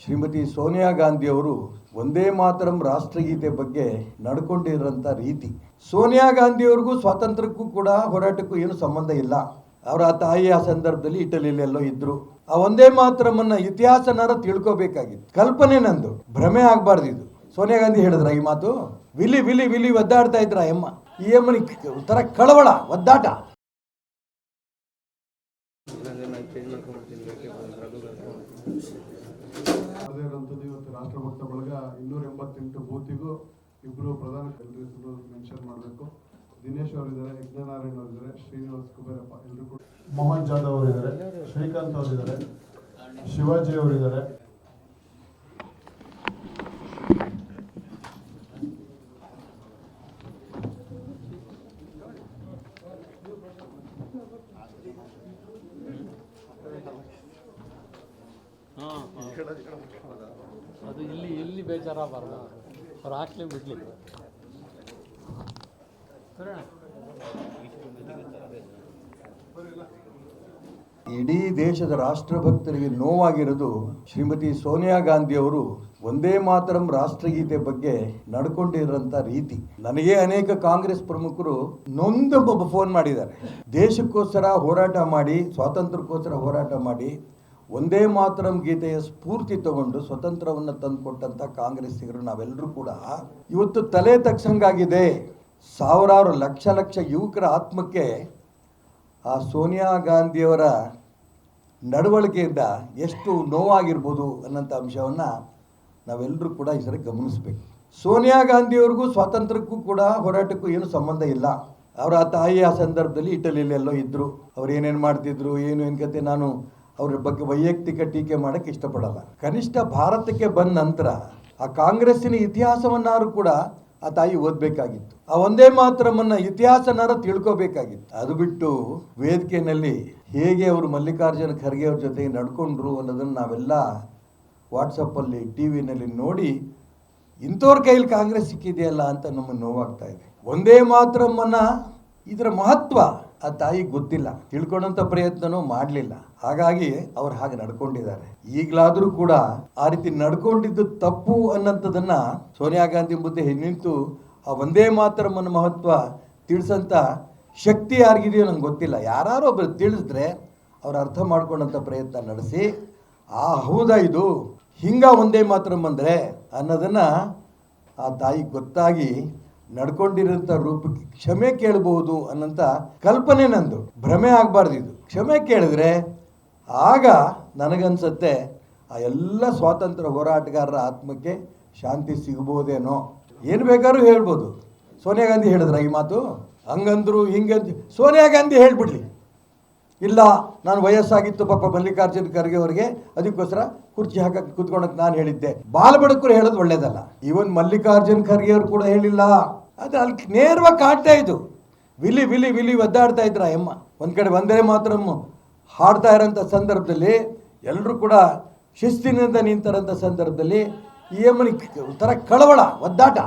ಶ್ರೀಮತಿ ಸೋನಿಯಾ ಗಾಂಧಿ ಅವರು ಒಂದೇ ಮಾತರಂ ರಾಷ್ಟ್ರಗೀತೆ ಬಗ್ಗೆ ನಡ್ಕೊಂಡಿರೋಂಥ ರೀತಿ, ಸೋನಿಯಾ ಗಾಂಧಿ ಅವ್ರಿಗೂ ಸ್ವಾತಂತ್ರ್ಯಕ್ಕೂ ಕೂಡ ಹೋರಾಟಕ್ಕೂ ಏನು ಸಂಬಂಧ ಇಲ್ಲ. ಅವರ ತಾಯಿ ಆ ಸಂದರ್ಭದಲ್ಲಿ ಇಟಲಿಯಲ್ಲಿ ಎಲ್ಲೋ ಇದ್ರು. ಆ ಒಂದೇ ಮಾತರಮನ್ನ ಇತಿಹಾಸನಾರ ತಿಳ್ಕೋಬೇಕಾಗಿತ್ತು. ಕಲ್ಪನೆ ನಂದು, ಭ್ರಮೆ ಆಗಬಾರ್ದು. ಇದು ಸೋನಿಯಾ ಗಾಂಧಿ ಹೇಳಿದ್ರ ಈ ಮಾತು. ವಿಲಿ ವಿಲಿ ವಿಲಿ ಒದ್ದಾಡ್ತಾ ಇದ್ರ ಈ ಅಮ್ಮನಿ ಒಂಥರ ಕಳವಳ, ಒದ್ದಾಟ. ಇವತ್ತು ರಾಷ್ಟ್ರಭಕ್ತ ಬಳಗ 288 ಬೂತಿಗೂ ಇಬ್ಬರು ಪ್ರಧಾನ ಹೆಸರು ಮೆನ್ಷನ್ ಮಾಡಬೇಕು. ದಿನೇಶ್ ಅವರಿದ್ದಾರೆ, ಯಜ್ಞನಾರಾಯಣ್ ಅವರಿದ್ದಾರೆ, ಶ್ರೀನಿವಾಸ್ ಕುಬೇರಪ್ಪ, ಎಲ್ಲರೂ ಕೂಡ, ಮೋಹನ್ ಜಾಧವ್ ಅವರಿದ್ದಾರೆ, ಶ್ರೀಕಾಂತ್ ಅವರಿದ್ದಾರೆ, ಶಿವಾಜಿ ಅವರಿದ್ದಾರೆ. ಅದು ಇಲ್ಲಿ ಬೇಜಾರಾಗಬಾರ್ದು, ಅವ್ರು ಹಾಕ್ಲಿ ಬಿಡ್ಲಿ. ಇಡೀ ದೇಶದ ರಾಷ್ಟ್ರಭಕ್ತರಿಗೆ ನೋವಾಗಿರೋದು ಶ್ರೀಮತಿ ಸೋನಿಯಾ ಗಾಂಧಿ ಅವರು ಒಂದೇ ಮಾತರಂ ರಾಷ್ಟ್ರಗೀತೆ ಬಗ್ಗೆ ನಡ್ಕೊಂಡಿರೋಂಥ ರೀತಿ. ನನಗೆ ಅನೇಕ ಕಾಂಗ್ರೆಸ್ ಪ್ರಮುಖರು ನೊಂದು ಫೋನ್ ಮಾಡಿದ್ದಾರೆ. ದೇಶಕ್ಕೋಸ್ಕರ ಹೋರಾಟ ಮಾಡಿ, ಸ್ವಾತಂತ್ರ್ಯಕ್ಕೋಸ್ಕರ ಹೋರಾಟ ಮಾಡಿ, ಒಂದೇ ಮಾತರಂ ಗೀತೆಯ ಸ್ಫೂರ್ತಿ ತಗೊಂಡು ಸ್ವತಂತ್ರವನ್ನು ತಂದುಕೊಟ್ಟಂಥ ಕಾಂಗ್ರೆಸ್ಸಿಗರು ನಾವೆಲ್ಲರೂ ಕೂಡ ಇವತ್ತು ತಲೆ ತಗ್ಸಂಗಾಗಿದೆ. ಸಾವಿರಾರು ಲಕ್ಷ ಯುವಕರ ಆತ್ಮಕ್ಕೆ ಆ ಸೋನಿಯಾ ಗಾಂಧಿಯವರ ನಡವಳಿಕೆಯಿಂದ ಎಷ್ಟು ನೋವಾಗಿರ್ಬೋದು ಅನ್ನೋಂಥ ಅಂಶವನ್ನು ನಾವೆಲ್ಲರೂ ಕೂಡ ಈ ಸರಿ ಗಮನಿಸಬೇಕು. ಸೋನಿಯಾ ಗಾಂಧಿಯವ್ರಿಗೂ ಸ್ವಾತಂತ್ರ್ಯಕ್ಕೂ ಕೂಡ ಹೋರಾಟಕ್ಕೂ ಏನು ಸಂಬಂಧ ಇಲ್ಲ. ಅವರ ತಾಯಿ ಆ ಸಂದರ್ಭದಲ್ಲಿ ಇಟಲಿಯಲ್ಲಿ ಎಲ್ಲೋ ಇದ್ದರು. ಅವ್ರು ಏನೇನು ಮಾಡ್ತಿದ್ರು, ಏನು ಕತೆ, ನಾನು ಅವ್ರ ಬಗ್ಗೆ ವೈಯಕ್ತಿಕ ಟೀಕೆ ಮಾಡೋಕ್ಕೆ ಇಷ್ಟಪಡಲ್ಲ. ಕನಿಷ್ಠ ಭಾರತಕ್ಕೆ ಬಂದ ನಂತರ ಆ ಕಾಂಗ್ರೆಸ್ಸಿನ ಇತಿಹಾಸವನ್ನಾರು ಕೂಡ ಆ ತಾಯಿ ಓದಬೇಕಾಗಿತ್ತು. ಆ ಒಂದೇ ಮಾತರಮನ್ನ ಇತಿಹಾಸನಾರ ತಿಳ್ಕೋಬೇಕಾಗಿತ್ತು. ಅದು ಬಿಟ್ಟು ವೇದಿಕೆಯಲ್ಲಿ ಹೇಗೆ ಅವರು ಮಲ್ಲಿಕಾರ್ಜುನ ಖರ್ಗೆ ಅವ್ರ ಜೊತೆಗೆ ನಡ್ಕೊಂಡ್ರು ಅನ್ನೋದನ್ನು ನಾವೆಲ್ಲ ವಾಟ್ಸಪ್ಪಲ್ಲಿ, ಟಿ ವಿನಲ್ಲಿ ನೋಡಿ, ಇಂಥವ್ರ ಕೈಲಿ ಕಾಂಗ್ರೆಸ್ ಸಿಕ್ಕಿದೆಯಲ್ಲ ಅಂತ ನಮಗೆ ನೋವಾಗ್ತಾ ಇದೆ. ಒಂದೇ ಮಾತರಮ್ಮನ್ನ ಇದರ ಮಹತ್ವ ಆ ತಾಯಿಗೆ ಗೊತ್ತಿಲ್ಲ, ತಿಳ್ಕೊಳ್ಳೋಂಥ ಪ್ರಯತ್ನನೂ ಮಾಡಲಿಲ್ಲ. ಹಾಗಾಗಿ ಅವ್ರು ಹಾಗೆ ನಡ್ಕೊಂಡಿದ್ದಾರೆ. ಈಗಲಾದರೂ ಕೂಡ ಆ ರೀತಿ ನಡ್ಕೊಂಡಿದ್ದು ತಪ್ಪು ಅನ್ನೋಂಥದ್ದನ್ನ ಸೋನಿಯಾ ಗಾಂಧಿ ಮುಂದೆ ನಿಂತು ಆ ಒಂದೇ ಮಾತರಮ್ಮನ ಮಹತ್ವ ತಿಳಿಸಂಥ ಶಕ್ತಿ ಯಾರಿಗಿದೆಯೋ ನಂಗೆ ಗೊತ್ತಿಲ್ಲ. ಯಾರು ಒಬ್ಬರು ತಿಳಿಸಿದ್ರೆ ಅವ್ರು ಅರ್ಥ ಮಾಡ್ಕೊಳ್ಳೋಂಥ ಪ್ರಯತ್ನ ನಡೆಸಿ, ಹೌದಾ ಇದು ಹಿಂಗ ಒಂದೇ ಮಾತರಂ ಅಂದರೆ ಅನ್ನೋದನ್ನು ಆ ತಾಯಿಗೆ ಗೊತ್ತಾಗಿ ನಡ್ಕೊಂಡಿರೋಂಥ ರೂಪಕ್ಕೆ ಕ್ಷಮೆ ಕೇಳಬಹುದು ಅನ್ನೋಂಥ ಕಲ್ಪನೆ ನಂದು, ಭ್ರಮೆ ಆಗಬಾರ್ದು. ಇದು ಕ್ಷಮೆ ಕೇಳಿದ್ರೆ ಆಗ ನನಗನ್ಸುತ್ತೆ ಆ ಎಲ್ಲ ಸ್ವಾತಂತ್ರ್ಯ ಹೋರಾಟಗಾರರ ಆತ್ಮಕ್ಕೆ ಶಾಂತಿ ಸಿಗ್ಬೋದೇನೋ. ಏನು ಬೇಕಾದ್ರೂ ಹೇಳ್ಬೋದು. ಸೋನಿಯಾ ಗಾಂಧಿ ಹೇಳಿದ್ರ ಈ ಮಾತು, ಹಂಗಂದ್ರು ಹಿಂಗಂದ್ರು, ಸೋನಿಯಾ ಗಾಂಧಿ ಹೇಳ್ಬಿಡ್ಲಿ, ಇಲ್ಲ ನಾನು ವಯಸ್ಸಾಗಿತ್ತು ಪಾಪ ಮಲ್ಲಿಕಾರ್ಜುನ ಖರ್ಗೆ ಅವರಿಗೆ, ಅದಕ್ಕೋಸ್ಕರ ಕುರ್ಚಿ ಹಾಕಕ್ಕೆ ಕೂತ್ಕೊಳಕ್ಕೆ ನಾನು ಹೇಳಿದ್ದೆ. ಬಾಲಬಡಕರು ಹೇಳೋದು ಒಳ್ಳೇದಲ್ಲ. ಈವನ್ ಮಲ್ಲಿಕಾರ್ಜುನ ಖರ್ಗೆ ಅವರು ಕೂಡ ಹೇಳಿಲ್ಲ. ಅದು ಅಲ್ಲಿ ನೇರವಾಗಿ ಕಾಡ್ತಾ ಇದ್ದು, ವಿಲಿ ವಿಲಿ ವಿಲಿ ಒದ್ದಾಡ್ತಾ ಇದ್ರ ಒಂದು ಕಡೆ ಒಂದೇ ಮಾತ್ರ ಹಾಡ್ತಾ ಇರೋಂಥ ಸಂದರ್ಭದಲ್ಲಿ ಎಲ್ಲರೂ ಕೂಡ ಶಿಸ್ತಿನಿಂದ ನಿಂತಿರೋಂಥ ಸಂದರ್ಭದಲ್ಲಿ ಈ ಅಮ್ಮನಿಗೆ ಒಂಥರ ಕಳವಳ, ಒದ್ದಾಟ.